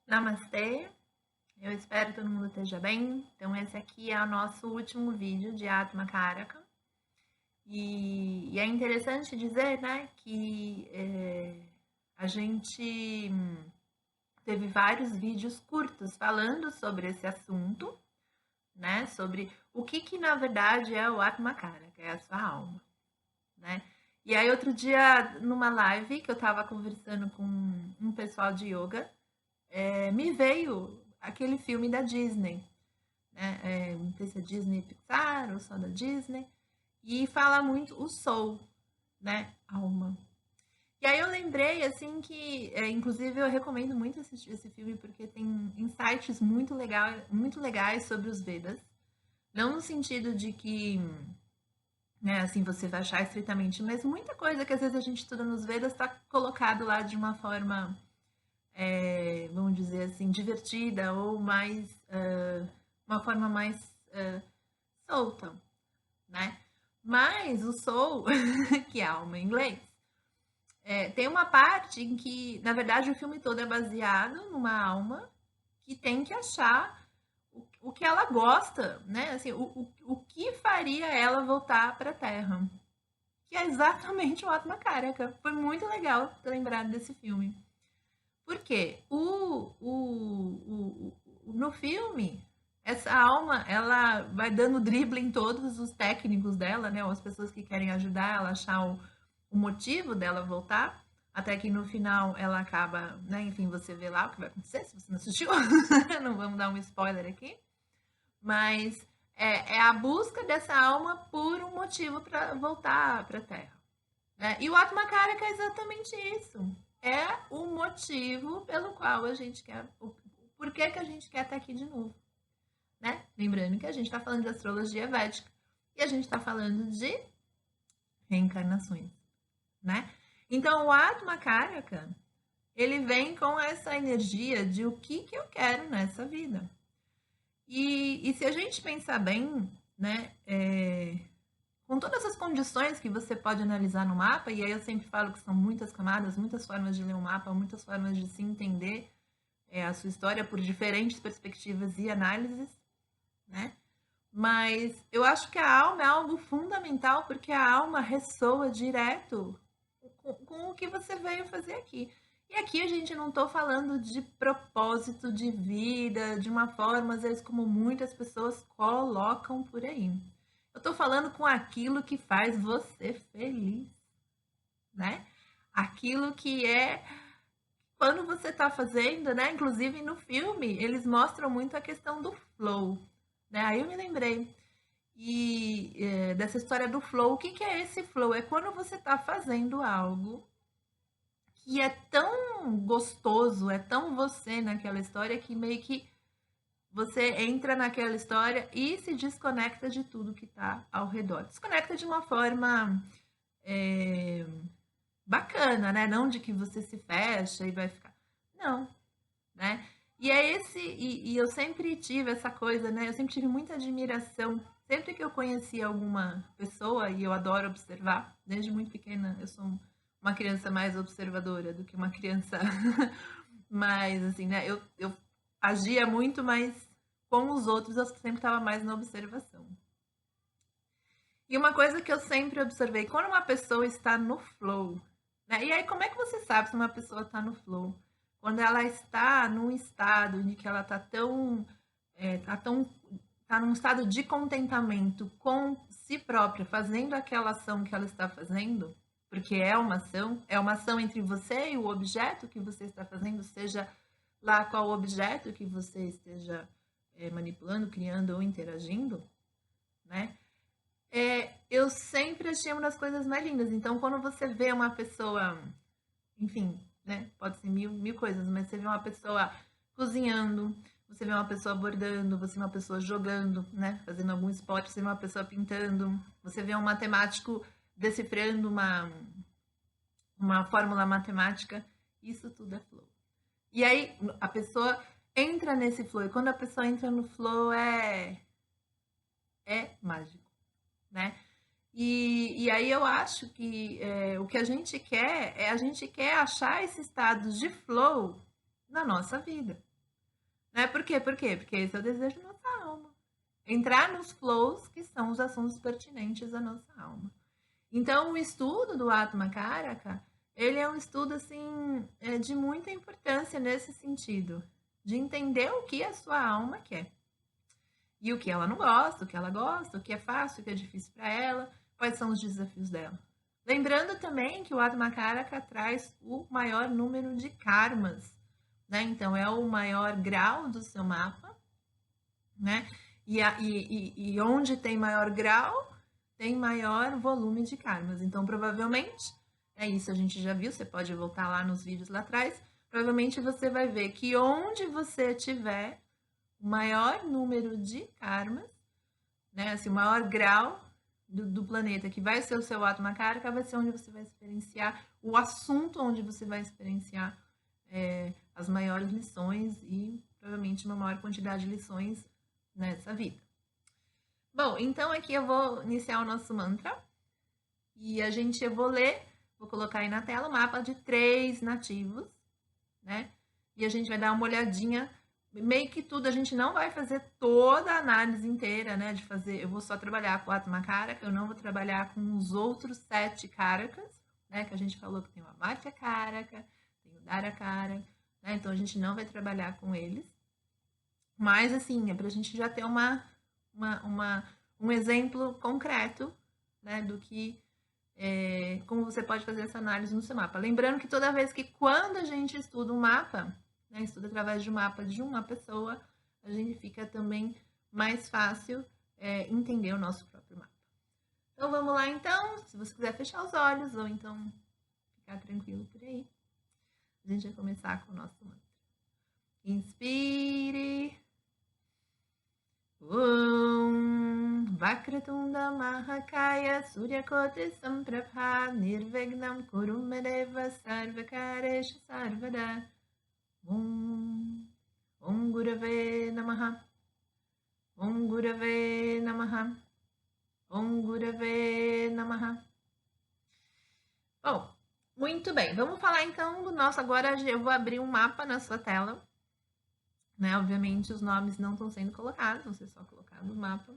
Namastê, eu espero que todo mundo esteja bem. Então, esse aqui é o nosso último vídeo de Atma Karaka. E é interessante dizer, né, que a gente teve vários vídeos curtos falando sobre esse assunto, né, sobre o que na verdade é o Atma Karaka, é a sua alma, né? E aí, outro dia, numa live que eu estava conversando com um pessoal de yoga, me veio aquele filme da Disney, né? Não sei se é Disney Pixar ou só da Disney, e fala muito o soul, né? Alma. E aí eu lembrei, assim, que, inclusive, eu recomendo muito assistir esse filme porque tem insights muito legais sobre os Vedas. Não no sentido de que, né, assim, você vai achar estritamente, mas muita coisa que às vezes a gente estuda nos Vedas está colocado lá de uma forma vamos dizer assim, divertida ou mais, uma forma mais solta, né? Mas o soul, que é alma em inglês, tem uma parte em que, na verdade, o filme todo é baseado numa alma que tem que achar o que ela gosta, né? Assim, o que faria ela voltar para a Terra. Que é exatamente o Atma Karaka. Foi muito legal ter lembrado desse filme. Porque no filme, essa alma, ela vai dando drible em todos os técnicos dela, né? Ou as pessoas que querem ajudar ela a achar o motivo dela voltar. Até que no final ela acaba, né? Enfim, você vê lá o que vai acontecer, se você não assistiu. Não vamos dar um spoiler aqui. Mas é a busca dessa alma por um motivo para voltar para a Terra. Né? E o Atmakaraka é exatamente isso. É o motivo pelo qual a gente quer. Por que a gente quer estar aqui de novo. Né? Lembrando que a gente está falando de astrologia védica e a gente está falando de reencarnações. Né? Então, o Atmakaraka, ele vem com essa energia de o que eu quero nessa vida. E se a gente pensar bem, né, com todas as condições que você pode analisar no mapa, e aí eu sempre falo que são muitas camadas, muitas formas de ler um mapa, muitas formas de se entender a sua história por diferentes perspectivas e análises, né? Mas eu acho que a alma é algo fundamental porque a alma ressoa direto com o que você veio fazer aqui. E aqui a gente não estou falando de propósito de vida, de uma forma, às vezes, como muitas pessoas colocam por aí. Eu estou falando com aquilo que faz você feliz, né? Aquilo que é quando você está fazendo, né? Inclusive no filme, eles mostram muito a questão do flow, né? Aí eu me lembrei dessa história do flow. O que é esse flow? É quando você está fazendo algo que é tão gostoso, é tão você naquela história que meio que você entra naquela história e se desconecta de tudo que está ao redor. Desconecta de uma forma bacana, né? Não de que você se fecha e vai ficar. Não, né? E é e eu sempre tive essa coisa, né? Eu sempre tive muita admiração. Sempre que eu conhecia alguma pessoa, e eu adoro observar, desde muito pequena, eu sou uma criança mais observadora do que uma criança mais, assim, né? Eu agia muito, mas com os outros eu sempre estava mais na observação. E uma coisa que eu sempre observei, quando uma pessoa está no flow, né? E aí, como é que você sabe se uma pessoa está no flow? Quando ela está num estado em que ela está tá num estado de contentamento com si própria, fazendo aquela ação que ela está fazendo, porque é uma ação entre você e o objeto que você está fazendo, seja lá qual objeto que você esteja manipulando, criando ou interagindo, né? Eu sempre achei uma das coisas mais lindas. Então, quando você vê uma pessoa, enfim, né? Pode ser mil coisas, mas você vê uma pessoa cozinhando, você vê uma pessoa bordando, você vê uma pessoa jogando, né? Fazendo algum esporte, você vê uma pessoa pintando, você vê um matemático decifrando uma fórmula matemática. Isso tudo é flow. E aí a pessoa entra nesse flow. E quando a pessoa entra no flow é mágico, né? E aí eu acho que o que a gente quer achar esse estado de flow na nossa vida, Né? Por quê? Por quê? Porque esse é o desejo da nossa alma. Entrar nos flows que são os assuntos pertinentes à nossa alma. Então, o estudo do Atma Karaka, ele é um estudo assim de muita importância nesse sentido, de entender o que a sua alma quer. E o que ela não gosta, o que ela gosta, o que é fácil, o que é difícil para ela, quais são os desafios dela. Lembrando também que o Atma Karaka traz o maior número de karmas, né? Então, é o maior grau do seu mapa, né? E onde tem maior grau, tem maior volume de karmas. Então, provavelmente, é isso, a gente já viu, você pode voltar lá nos vídeos lá atrás, provavelmente você vai ver que onde você tiver o maior número de karmas, né, assim, o maior grau do planeta, que vai ser o seu Atma Karaka, vai ser onde você vai experienciar, o assunto onde você vai experienciar as maiores lições e provavelmente uma maior quantidade de lições nessa vida. Bom, então aqui eu vou iniciar o nosso mantra e eu vou ler, vou colocar aí na tela o mapa de 3 nativos, né? E a gente vai dar uma olhadinha, meio que tudo, a gente não vai fazer toda a análise inteira, né? Eu vou só trabalhar com o Atma Karaka, eu não vou trabalhar com os outros 7 Karakas, né? Que a gente falou que tem o Amartya Karaka, tem o Dara Karaka, né? Então a gente não vai trabalhar com eles. Mas, assim, é para a gente já ter um exemplo concreto, né, do que, como você pode fazer essa análise no seu mapa. Lembrando que toda vez que quando a gente estuda um mapa, né, estuda através de um mapa de uma pessoa, a gente fica também mais fácil entender o nosso próprio mapa. Então, vamos lá, então. Se você quiser fechar os olhos ou então ficar tranquilo por aí, a gente vai começar com o nosso mantra. Inspire. Vakratunda Mahakaya Suryakoti Samprabha Nirvignam Kurumedeva Sarvakaresha Sarvada. Om Gurave Namaha. Om Gurave Namaha. Om Gurave Namaha. Bom, muito bem. Vamos falar então do nosso. Agora eu vou abrir um mapa na sua tela. Né? Obviamente, os nomes não estão sendo colocados, vão ser só colocados no mapa.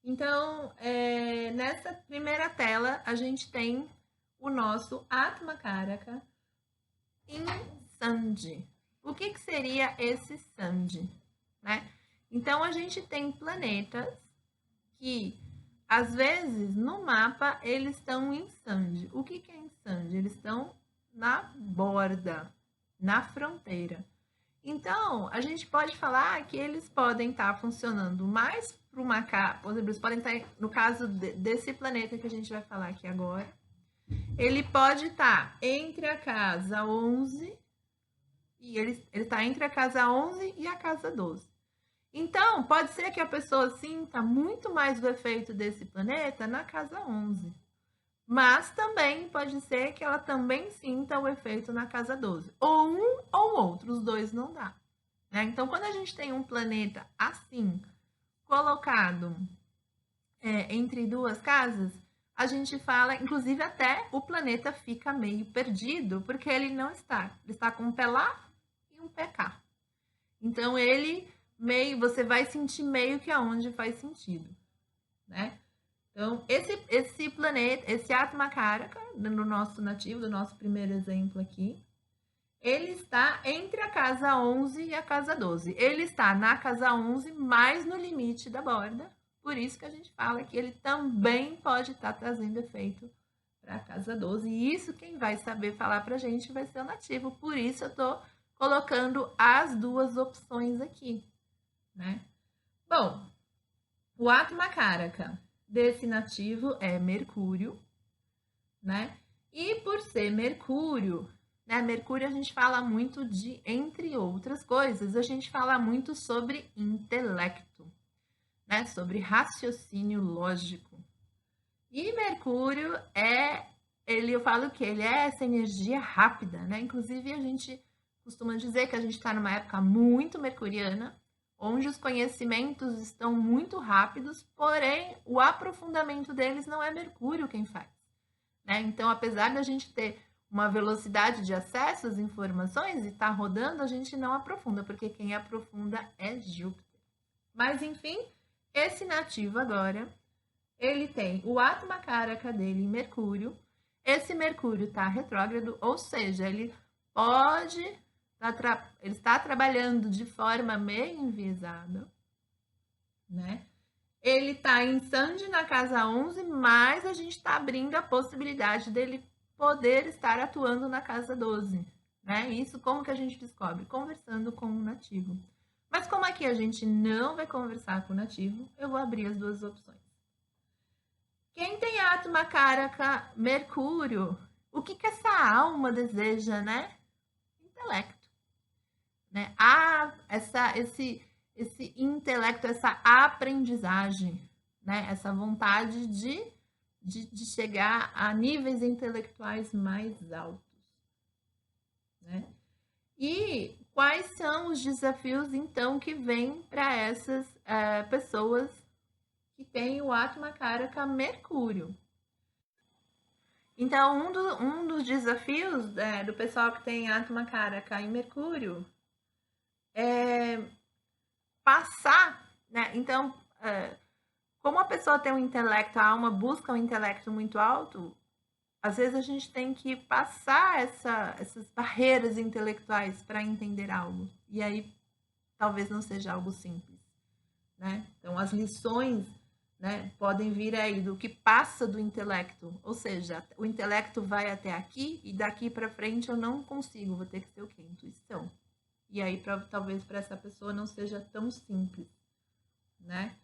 Então, nessa primeira tela, a gente tem o nosso Atma Karaka em Sandhi. O que seria esse Sandhi? Né? Então, a gente tem planetas que, às vezes, no mapa, eles estão em Sandhi. O que é em Sandhi? Eles estão na borda, na fronteira. Então, a gente pode falar que eles podem estar funcionando mais para uma casa, por exemplo, eles podem estar, no caso desse planeta que a gente vai falar aqui agora, ele pode estar entre a casa 11, e ele está entre a casa 11 e a casa 12. Então, pode ser que a pessoa sinta muito mais o efeito desse planeta na casa 11. Mas também pode ser que ela também sinta o efeito na casa 12. Ou um ou outro, os dois não dá. Né? Então, quando a gente tem um planeta assim, colocado entre 2 casas, a gente fala, inclusive até o planeta fica meio perdido, porque ele não está. Ele está com um pé lá e um pé cá. Então, você vai sentir meio que aonde faz sentido. Né? Então, esse planeta, esse Atma Karaka, no nosso nativo, do nosso primeiro exemplo aqui, ele está entre a casa 11 e a casa 12. Ele está na casa 11, mais no limite da borda. Por isso que a gente fala que ele também pode estar trazendo efeito para a casa 12. E isso quem vai saber falar para a gente vai ser o nativo. Por isso eu estou colocando as 2 opções aqui. Né? Bom, o Atma Karaka desse nativo é Mercúrio, né? E por ser Mercúrio, né? Mercúrio a gente fala muito de, entre outras coisas, a gente fala muito sobre intelecto, né? Sobre raciocínio lógico. E Mercúrio eu falo que ele é essa energia rápida, né? Inclusive a gente costuma dizer que a gente está numa época muito mercuriana, onde os conhecimentos estão muito rápidos, porém o aprofundamento deles não é Mercúrio quem faz. Né? Então, apesar da gente ter uma velocidade de acesso às informações e está rodando, a gente não aprofunda, porque quem aprofunda é Júpiter. Mas, enfim, esse nativo agora, ele tem o Atma Karaka dele em Mercúrio. Esse Mercúrio está retrógrado, ou seja, ele pode, ele está trabalhando de forma meio enviesada, né? Ele está em Sandi na casa 11, mas a gente está abrindo a possibilidade dele poder estar atuando na casa 12, né? Isso como que a gente descobre? Conversando com o nativo. Mas como aqui a gente não vai conversar com o nativo, eu vou abrir as duas opções. Quem tem Atma Karaka Mercúrio, o que que essa alma deseja, né? Intelecto, né? Esse intelecto, essa aprendizagem, né? Essa vontade de chegar a níveis intelectuais mais altos, né? E quais são os desafios, então, que vêm para essas pessoas que têm o Atma Karaka Mercúrio? Então, um dos desafios do pessoal que tem Atma Karaka em Mercúrio é passar, né? Então, como a pessoa tem um intelecto, a alma busca um intelecto muito alto, às vezes a gente tem que passar essas barreiras intelectuais para entender algo. E aí talvez não seja algo simples, né? Então, as lições, né, podem vir aí do que passa do intelecto, ou seja, o intelecto vai até aqui e daqui para frente eu não consigo, vou ter que ter o quê? Intuição. E aí talvez para essa pessoa não seja tão simples, né?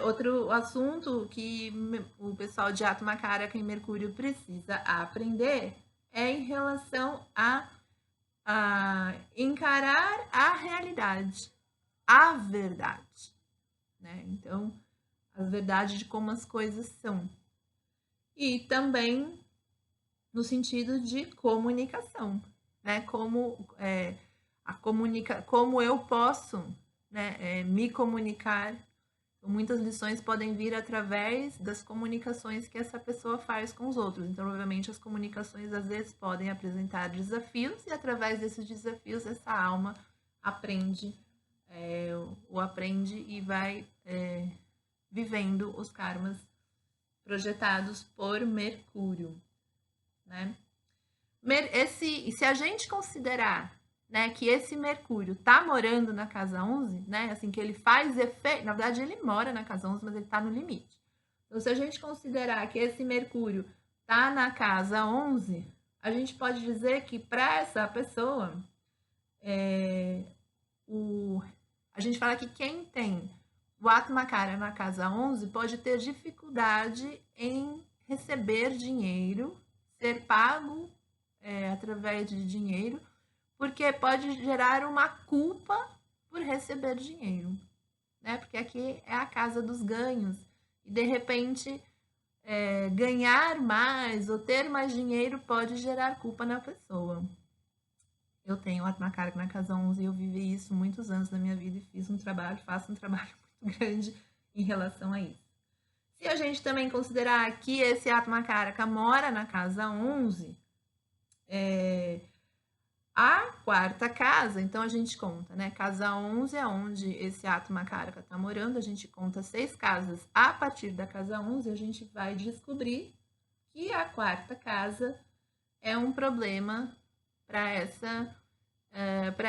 Outro assunto que o pessoal de Atma Karaka em Mercúrio precisa aprender é em relação a encarar a realidade, a verdade, né? Então, a verdade de como as coisas são. E também no sentido de comunicação, né? Como eu posso, né, me comunicar. Então, muitas lições podem vir através das comunicações que essa pessoa faz com os outros. Então, obviamente, as comunicações às vezes podem apresentar desafios e através desses desafios essa alma aprende e vai vivendo os karmas projetados por Mercúrio, né? Se a gente considerar, né, que esse Mercúrio tá morando na casa 11, né, assim, que ele faz efeito, na verdade ele mora na casa 11, mas ele tá no limite. Então, se a gente considerar que esse Mercúrio tá na casa 11, a gente pode dizer que para essa pessoa, a gente fala que quem tem o Atma Karaka na casa 11 pode ter dificuldade em receber dinheiro, ser pago através de dinheiro, porque pode gerar uma culpa por receber dinheiro, né? Porque aqui é a casa dos ganhos e de repente ganhar mais ou ter mais dinheiro pode gerar culpa na pessoa. Eu tenho Atma Karaka na casa 11 e eu vivi isso muitos anos da minha vida e faço um trabalho muito grande em relação a isso. Se a gente também considerar que esse Atma Karaka mora na casa 11, a quarta casa, então a gente conta, né? Casa 11 é onde esse Atma Karaka está morando, a gente conta 6 casas. A partir da casa 11, a gente vai descobrir que a quarta casa é um problema para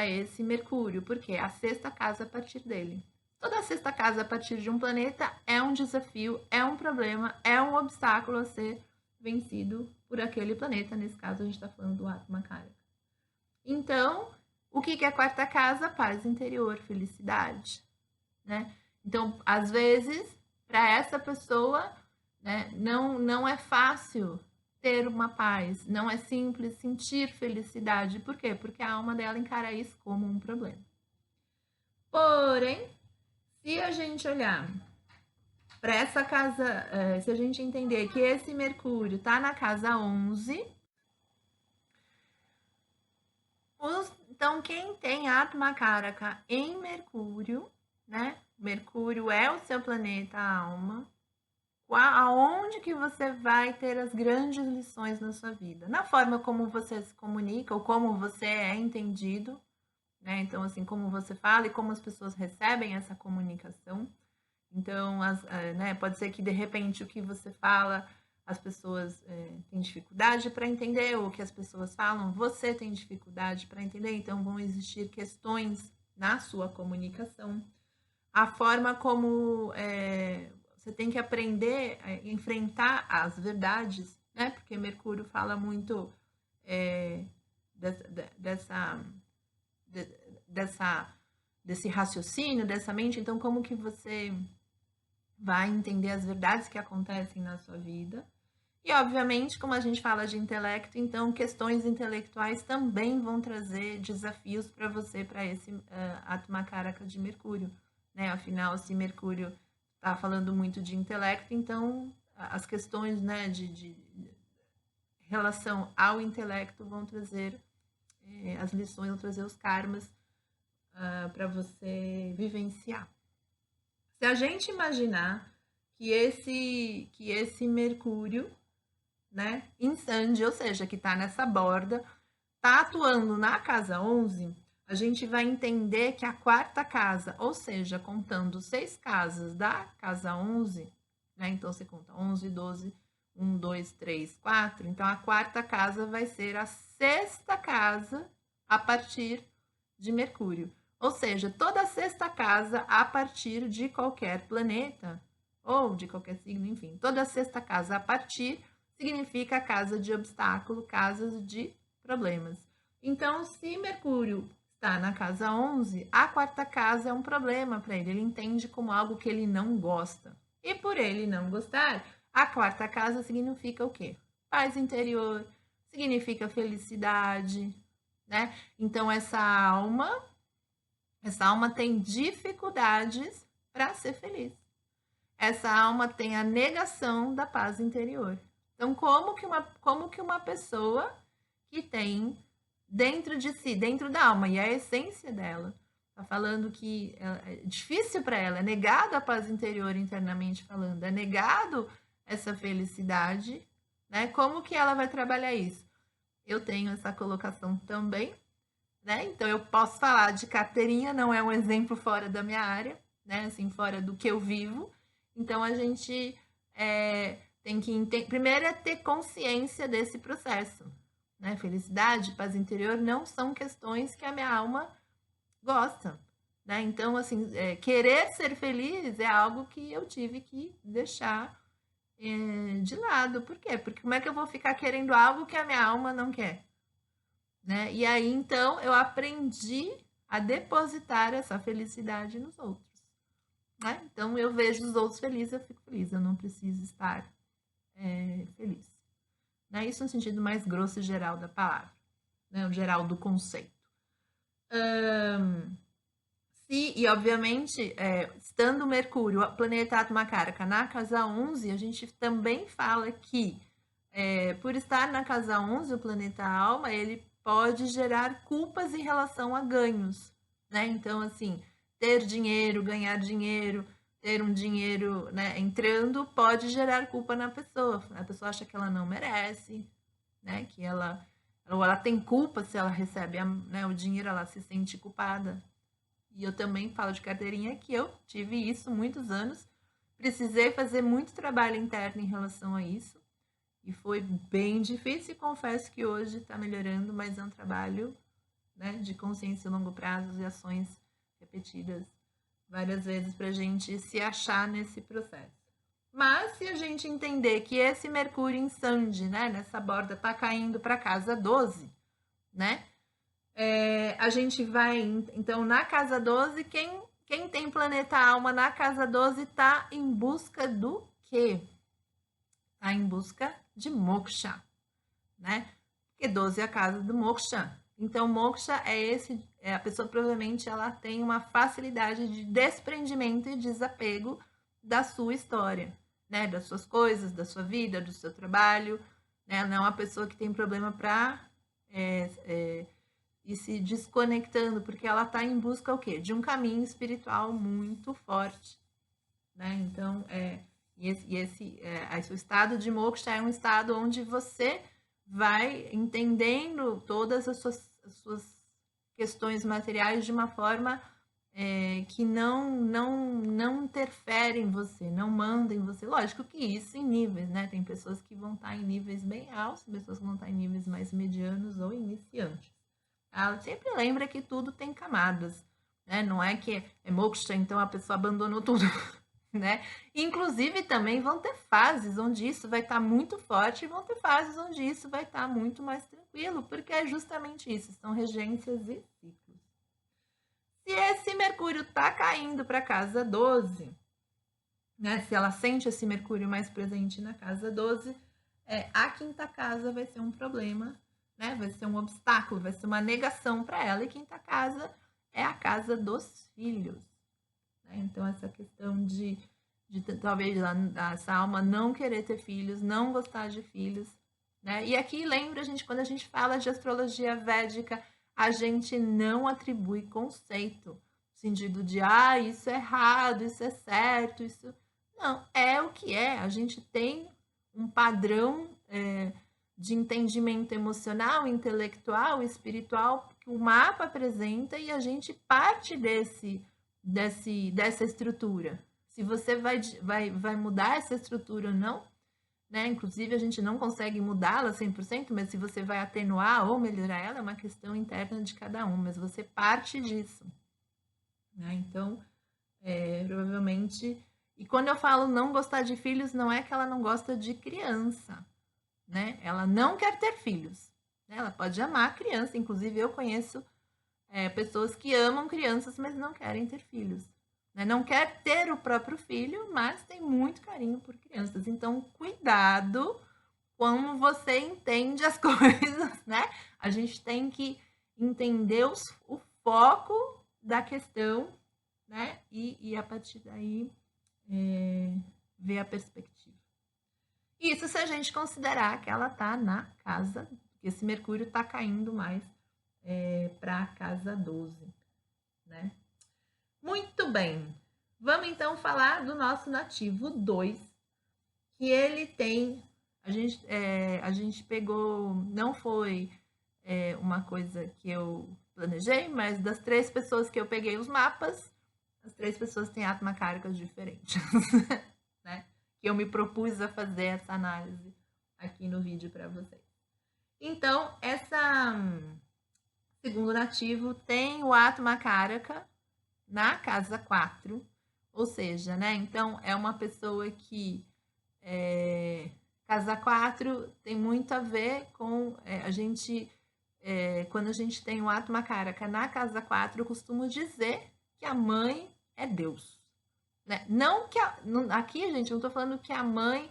esse Mercúrio, porque é a sexta casa a partir dele. Toda sexta casa a partir de um planeta é um desafio, é um problema, é um obstáculo a ser vencido por aquele planeta. Nesse caso, a gente está falando do Atma Karaka. Então, o que é a quarta casa? Paz interior, felicidade, né? Então, às vezes, para essa pessoa, né, não é fácil ter uma paz, não é simples sentir felicidade. Por quê? Porque a alma dela encara isso como um problema. Porém, se a gente olhar para essa casa, se a gente entender que esse Mercúrio está na casa 11, então quem tem Atma Karaka em Mercúrio, né? Mercúrio é o seu planeta alma. aonde que você vai ter as grandes lições na sua vida? Na forma como você se comunica ou como você é entendido, né? Então, assim, como você fala e como as pessoas recebem essa comunicação. Então, né, pode ser que de repente o que você fala as pessoas têm dificuldade para entender, ou o que as pessoas falam você tem dificuldade para entender, então vão existir questões na sua comunicação. A forma como você tem que aprender a enfrentar as verdades, né? Porque Mercúrio fala muito desse raciocínio, dessa mente. Então, como que você vai entender as verdades que acontecem na sua vida? E, obviamente, como a gente fala de intelecto, então questões intelectuais também vão trazer desafios para você, para esse Atmakaraka de Mercúrio, né? Afinal, se Mercúrio está falando muito de intelecto, então as questões, né, de relação ao intelecto vão trazer as lições, vão trazer os karmas para você vivenciar. Se a gente imaginar que esse Mercúrio, né, em Sanji, ou seja, que está nessa borda, está atuando na casa 11, a gente vai entender que a quarta casa, ou seja, contando 6 casas da casa 11, né, então você conta 11, 12, 1, 2, 3, 4, então a quarta casa vai ser a 6ª casa a partir de Mercúrio. Ou seja, toda a 6ª casa a partir de qualquer planeta, ou de qualquer signo, enfim, toda a 6ª casa a partir significa casa de obstáculo, casas de problemas. Então, se Mercúrio está na casa 11, a quarta casa é um problema para ele. Ele entende como algo que ele não gosta. E por ele não gostar, a quarta casa significa o quê? Paz interior, significa felicidade, né? Então, essa alma tem dificuldades para ser feliz. Essa alma tem a negação da paz interior. Então, como que uma pessoa que tem dentro de si, dentro da alma, e a essência dela, está falando que é difícil para ela, é negado a paz interior internamente falando, é negado essa felicidade, né? Como que ela vai trabalhar isso? Eu tenho essa colocação também, né? Então, eu posso falar de carteirinha, não é um exemplo fora da minha área, né? Assim, fora do que eu vivo. Então, a gente tem que entender. Primeiro é ter consciência desse processo, né? Felicidade, paz interior não são questões que a minha alma gosta, né? Então, assim, querer ser feliz é algo que eu tive que deixar de lado. Por quê? Porque como é que eu vou ficar querendo algo que a minha alma não quer? Né? E aí, então, eu aprendi a depositar essa felicidade nos outros. Né? Então, eu vejo os outros felizes, eu fico feliz. Eu não preciso estar feliz. Né? Isso no sentido mais grosso e geral da palavra, né? O geral do conceito. E obviamente, estando Mercúrio, o planeta Atmakaraka, na casa 11, a gente também fala que, por estar na casa 11, o planeta Alma, ele pode gerar culpas em relação a ganhos, né? Então, assim, ter dinheiro, ganhar dinheiro, ter um dinheiro, né, entrando, pode gerar culpa na pessoa. A pessoa acha que ela não merece, né? Que ela tem culpa se ela recebe, né, o dinheiro, ela se sente culpada. E eu também falo de carteirinha que eu tive isso muitos anos. Precisei fazer muito trabalho interno em relação a isso. E foi bem difícil, e confesso que hoje está melhorando, mas é um trabalho, né, de consciência a longo prazo e ações repetidas várias vezes para a gente se achar nesse processo. Mas se a gente entender que esse Mercúrio em Sanji, né, nessa borda, está caindo para casa 12, né? A gente vai, então, na casa 12, quem tem planeta alma na casa 12 está em busca do quê? Está em busca de moksha, né? Porque 12 é a casa do moksha. Então, moksha a pessoa provavelmente ela tem uma facilidade de desprendimento e desapego da sua história, né? Das suas coisas, da sua vida, do seu trabalho, né? Não é uma pessoa que tem problema para e se desconectando, porque ela está em busca o quê? De um caminho espiritual muito forte, né? Então, Esse o estado de moksha é um estado onde você vai entendendo todas as suas questões materiais de uma forma que não interfere em você, não manda em você. Lógico que isso em níveis, né? Tem pessoas que vão estar em níveis bem altos, pessoas que vão estar em níveis mais medianos ou iniciantes. Ela sempre lembra que tudo tem camadas, né? Não é que é moksha, então a pessoa abandonou tudo, né? Inclusive também vão ter fases onde isso vai estar muito forte e vão ter fases onde isso vai estar muito mais tranquilo, porque é justamente isso, são regências e ciclos. Se esse Mercúrio está caindo para a casa 12, né? Se ela sente esse Mercúrio mais presente na casa 12, a quinta casa vai ser um problema, né? Vai ser um obstáculo, vai ser uma negação para ela. E quinta casa é a casa dos filhos, né? Então, essa questão de talvez essa alma não querer ter filhos, não gostar de filhos, né? E aqui lembra, quando a gente fala de astrologia védica, a gente não atribui conceito, no sentido de, isso é errado, isso é certo, isso... Não, é o que é. A gente tem um padrão de entendimento emocional, intelectual, espiritual, que o mapa apresenta e a gente parte dessa estrutura. Se você vai mudar essa estrutura ou não, né? Inclusive, a gente não consegue mudá-la 100%, mas se você vai atenuar ou melhorar ela, é uma questão interna de cada um, mas você parte disso, né? Então, provavelmente... E quando eu falo não gostar de filhos, não é que ela não gosta de criança, né? Ela não quer ter filhos, né? Ela pode amar a criança, inclusive eu conheço pessoas que amam crianças, mas não querem ter filhos. Né? Não quer ter o próprio filho, mas tem muito carinho por crianças. Então, cuidado como você entende as coisas, né? A gente tem que entender o foco da questão, né? E a partir daí ver a perspectiva. Isso se a gente considerar que ela está na casa, que esse Mercúrio está caindo mais para a casa 12, né? Muito bem. Vamos então falar do nosso nativo 2, que ele tem... A gente pegou... Não foi uma coisa que eu planejei, mas das 3 pessoas que eu peguei os mapas, as 3 pessoas têm atmakarkas diferentes, né? Que eu me propus a fazer essa análise aqui no vídeo para vocês. Então, essa segundo nativo tem o atmakaraka na casa 4, ou seja, né? Então, é uma pessoa que casa 4 tem muito a ver com a gente... quando a gente tem o atmakaraka na casa 4, eu costumo dizer que a mãe é Deus, né? Não que aqui, gente, não estou falando que a mãe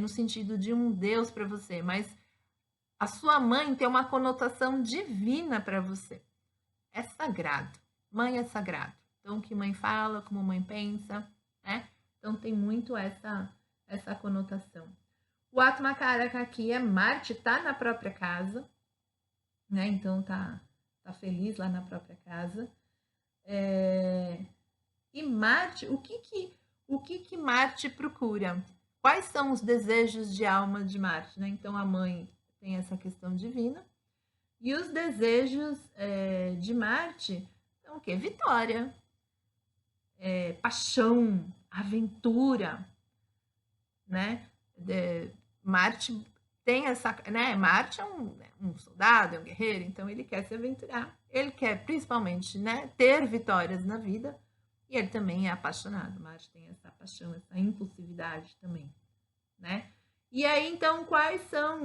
no sentido de um Deus para você, mas a sua mãe tem uma conotação divina para você. É sagrado. Mãe é sagrado. Então, o que mãe fala, como mãe pensa, né? Então, tem muito essa conotação. O atmakaraka aqui é Marte, tá na própria casa, né? Então, tá feliz lá na própria casa. E Marte, o que Marte procura? Quais são os desejos de alma de Marte, né? Então, a mãe tem essa questão divina. E os desejos de Marte são o quê? Vitória, paixão, aventura, né? Marte tem essa... Né? Marte é um soldado, é um guerreiro, então ele quer se aventurar. Ele quer, principalmente, né, ter vitórias na vida. E ele também é apaixonado. Marte tem essa paixão, essa impulsividade também, né? E aí, então, quais são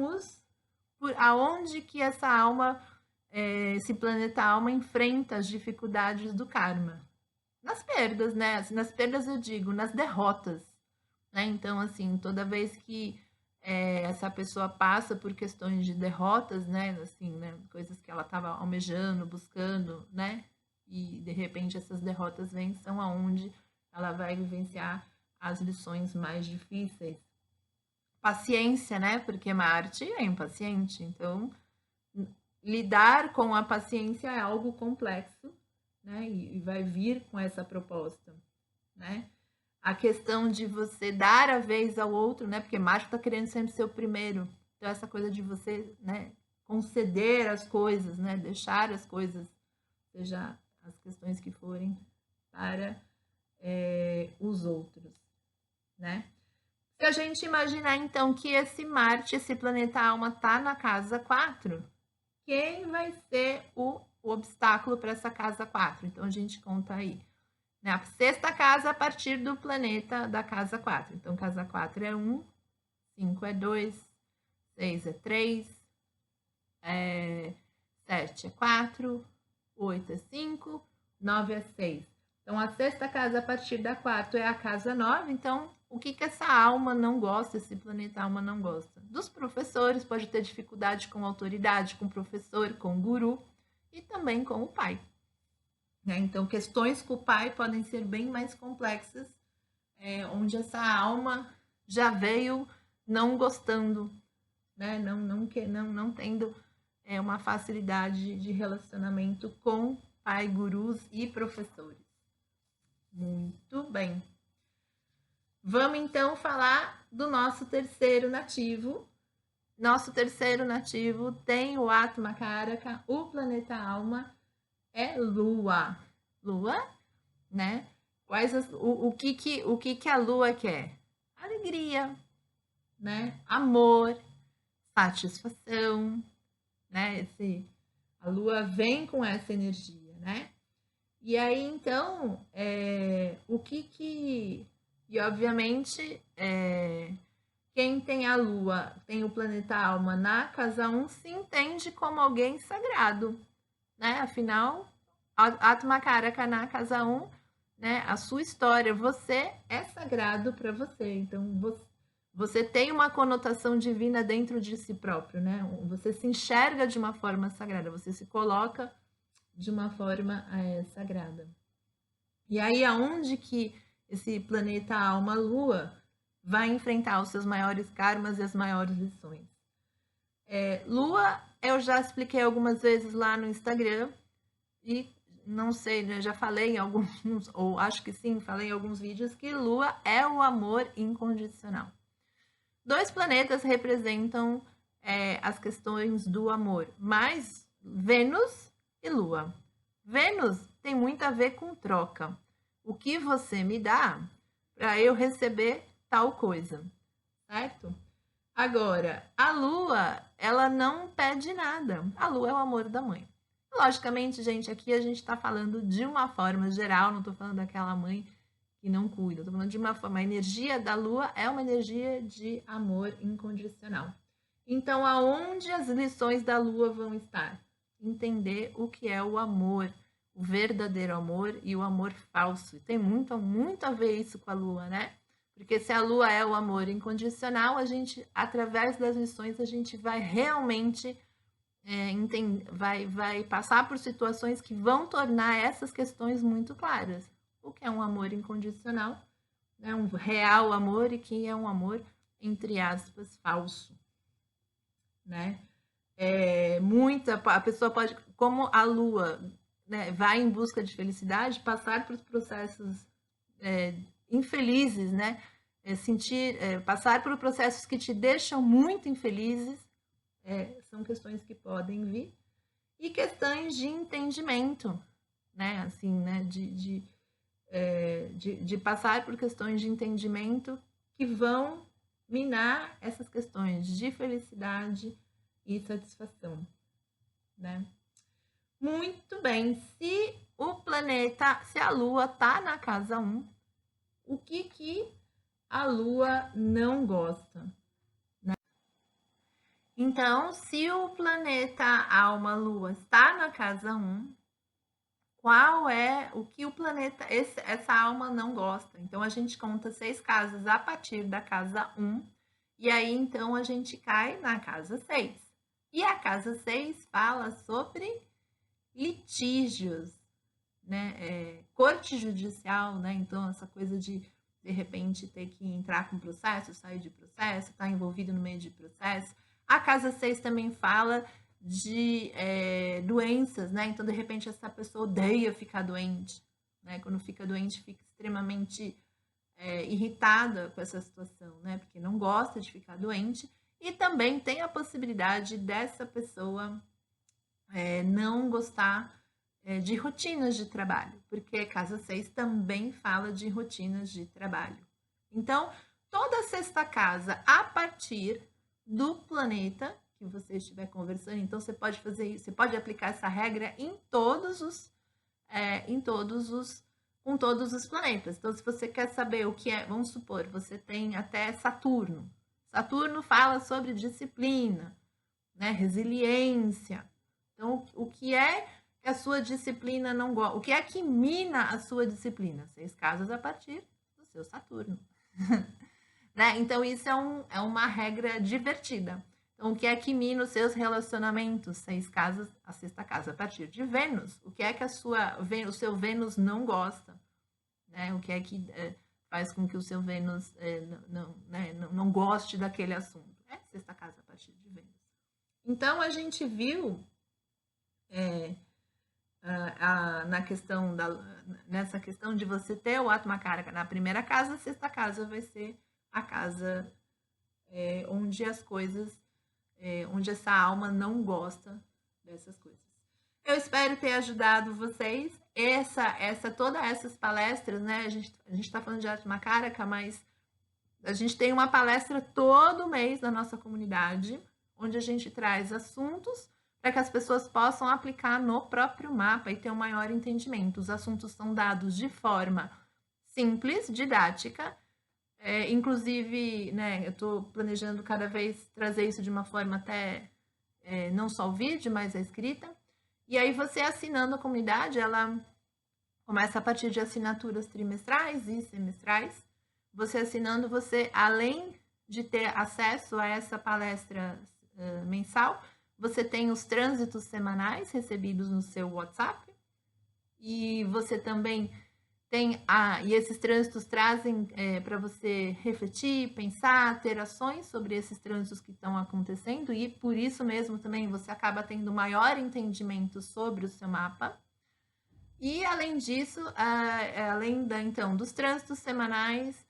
aonde que essa alma, esse planeta alma enfrenta as dificuldades do karma? Nas perdas, né? Nas perdas eu digo, nas derrotas, né? Então, assim, toda vez que essa pessoa passa por questões de derrotas, né? Assim, né? Coisas que ela estava almejando, buscando, né? E de repente essas derrotas vêm, são aonde ela vai vivenciar as lições mais difíceis. Paciência, né? Porque Marte é impaciente, então lidar com a paciência é algo complexo, né? E vai vir com essa proposta, né? A questão de você dar a vez ao outro, né? Porque Marte está querendo sempre ser o primeiro. Então, essa coisa de você, né, conceder as coisas, né? Deixar as coisas, seja as questões que forem, para os outros, né? Se a gente imaginar, então, que esse Marte, esse planeta alma, está na casa 4, quem vai ser o obstáculo para essa casa 4? Então, a gente conta aí. Na sexta casa, a partir do planeta da casa 4. Então, casa 4 é 1, 5 é 2, 6 é 3, 7 é 4, 8 é 5, 9 é 6. Então, a sexta casa, a partir da 4, é a casa 9. Então, o que essa alma não gosta, esse planeta alma não gosta? Dos professores, pode ter dificuldade com autoridade, com o professor, com o guru e também com o pai. Então, questões com o pai podem ser bem mais complexas, onde essa alma já veio não gostando, né? Não tendo uma facilidade de relacionamento com pai, gurus e professores. Muito bem. Vamos então falar do nosso terceiro nativo. Nosso terceiro nativo tem o Atma Karaka, o planeta alma é Lua. Lua, né? O que a Lua quer? Alegria, né? Amor, satisfação, né? A Lua vem com essa energia, né? E aí, então, E obviamente, quem tem a Lua, tem o planeta alma na casa 1, se entende como alguém sagrado, né? Afinal, Atma Karaka na casa 1, né? A sua história, você é sagrado para você. Então, você tem uma conotação divina dentro de si próprio, né? Você se enxerga de uma forma sagrada, você se coloca de uma forma sagrada. E aí, aonde que esse planeta alma Lua vai enfrentar os seus maiores karmas e as maiores lições? Lua, eu já expliquei algumas vezes lá no Instagram, e não sei, né, já falei em alguns, ou acho que sim, falei em alguns vídeos, que Lua é o amor incondicional. 2 planetas representam as questões do amor, mas Vênus e Lua. Vênus tem muito a ver com troca. O que você me dá para eu receber tal coisa, certo? Agora, a Lua, ela não pede nada. A Lua é o amor da mãe. Logicamente, gente, aqui a gente está falando de uma forma geral, não estou falando daquela mãe que não cuida, estou falando de uma forma. A energia da Lua é uma energia de amor incondicional. Então, aonde as lições da Lua vão estar? Entender o que é o amor, o verdadeiro amor e o amor falso. E tem muito a ver isso com a Lua, né? Porque se a Lua é o amor incondicional, a gente, através das lições, a gente vai realmente vai passar por situações que vão tornar essas questões muito claras. O que é um amor incondicional, né? Um real amor, e que é um amor, entre aspas, falso, né? A pessoa pode, como a Lua, né, vai em busca de felicidade, passar por processos infelizes, né? Passar por processos que te deixam muito infelizes, são questões que podem vir, e questões de entendimento, né? Assim, né? De passar por questões de entendimento que vão minar essas questões de felicidade e satisfação, né? Muito bem, se a Lua está na casa 1, o que a Lua não gosta? Então, se o planeta alma Lua está na casa 1, qual é o que o planeta, essa alma não gosta? Então, a gente conta 6 casas a partir da casa 1, e aí então a gente cai na casa 6. E a casa 6 fala sobre litígios, né? Corte judicial, né? Então, essa coisa de repente ter que entrar com processo, sair de processo, estar envolvido no meio de processo. A casa 6 também fala de doenças, né? Então, de repente, essa pessoa odeia ficar doente, né? Quando fica doente, fica extremamente irritada com essa situação, né? Porque não gosta de ficar doente. E também tem a possibilidade dessa pessoa não gostar de rotinas de trabalho, porque casa 6 também fala de rotinas de trabalho. Então, toda sexta casa, a partir do planeta que você estiver conversando, então você pode fazer isso, você pode aplicar essa regra em todos os com todos os planetas. Então, se você quer saber o que é, vamos supor, você tem até Saturno. Saturno fala sobre disciplina, né, resiliência. Então, o que é que a sua disciplina não gosta? O que é que mina a sua disciplina? 6 casas a partir do seu Saturno. Né? Então, isso é uma regra divertida. Então, o que é que mina os seus relacionamentos? 6 casas, a sexta casa a partir de Vênus. O que é que o seu Vênus não gosta? Né? O que é que faz com que o seu Vênus não goste daquele assunto? É sexta casa a partir de Vênus. Então, a gente viu nessa questão de você ter o Atma Karaka na primeira casa, a sexta casa vai ser a casa onde as coisas, onde essa alma não gosta dessas coisas. Eu espero ter ajudado vocês. Todas essas palestras, né? A gente está falando de Atma Karaka, mas a gente tem uma palestra todo mês na nossa comunidade, onde a gente traz assuntos para que as pessoas possam aplicar no próprio mapa e ter um maior entendimento. Os assuntos são dados de forma simples, didática. Inclusive, né, eu estou planejando cada vez trazer isso de uma forma até não só o vídeo, mas a escrita. E aí você assinando a comunidade, ela começa a partir de assinaturas trimestrais e semestrais. Você assinando, você, além de ter acesso a essa palestra mensal, você tem os trânsitos semanais recebidos no seu WhatsApp. E você também tem e esses trânsitos trazem para você refletir, pensar, ter ações sobre esses trânsitos que estão acontecendo, e por isso mesmo também você acaba tendo maior entendimento sobre o seu mapa. E além disso, além então dos trânsitos semanais,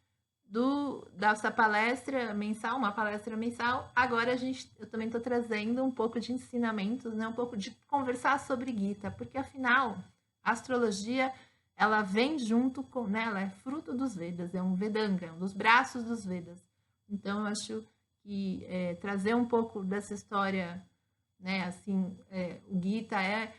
dessa palestra mensal, uma palestra mensal, agora eu também estou trazendo um pouco de ensinamentos, né? Um pouco de conversar sobre Gita, porque afinal, a astrologia, ela vem junto com, né? Ela é fruto dos Vedas, é um Vedanga, é um dos braços dos Vedas. Então, eu acho que trazer um pouco dessa história, né? Assim, o Gita é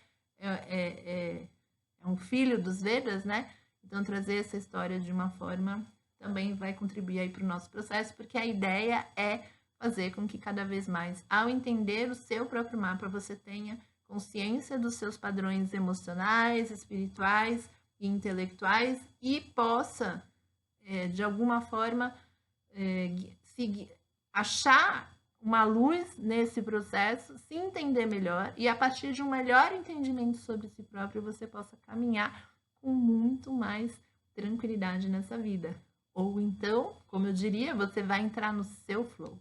um filho dos Vedas, né? Então, trazer essa história de uma forma também vai contribuir aí para o nosso processo, porque a ideia é fazer com que cada vez mais, ao entender o seu próprio mapa, você tenha consciência dos seus padrões emocionais, espirituais e intelectuais e possa, de alguma forma, achar uma luz nesse processo, se entender melhor e a partir de um melhor entendimento sobre si próprio, você possa caminhar com muito mais tranquilidade nessa vida. Ou então, como eu diria, você vai entrar no seu flow.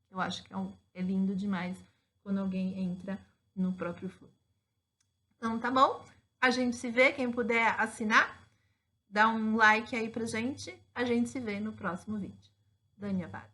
Eu acho que é lindo demais quando alguém entra no próprio flow. Então, tá bom? A gente se vê. Quem puder assinar, dá um like aí pra gente. A gente se vê no próximo vídeo. Dhanyavad.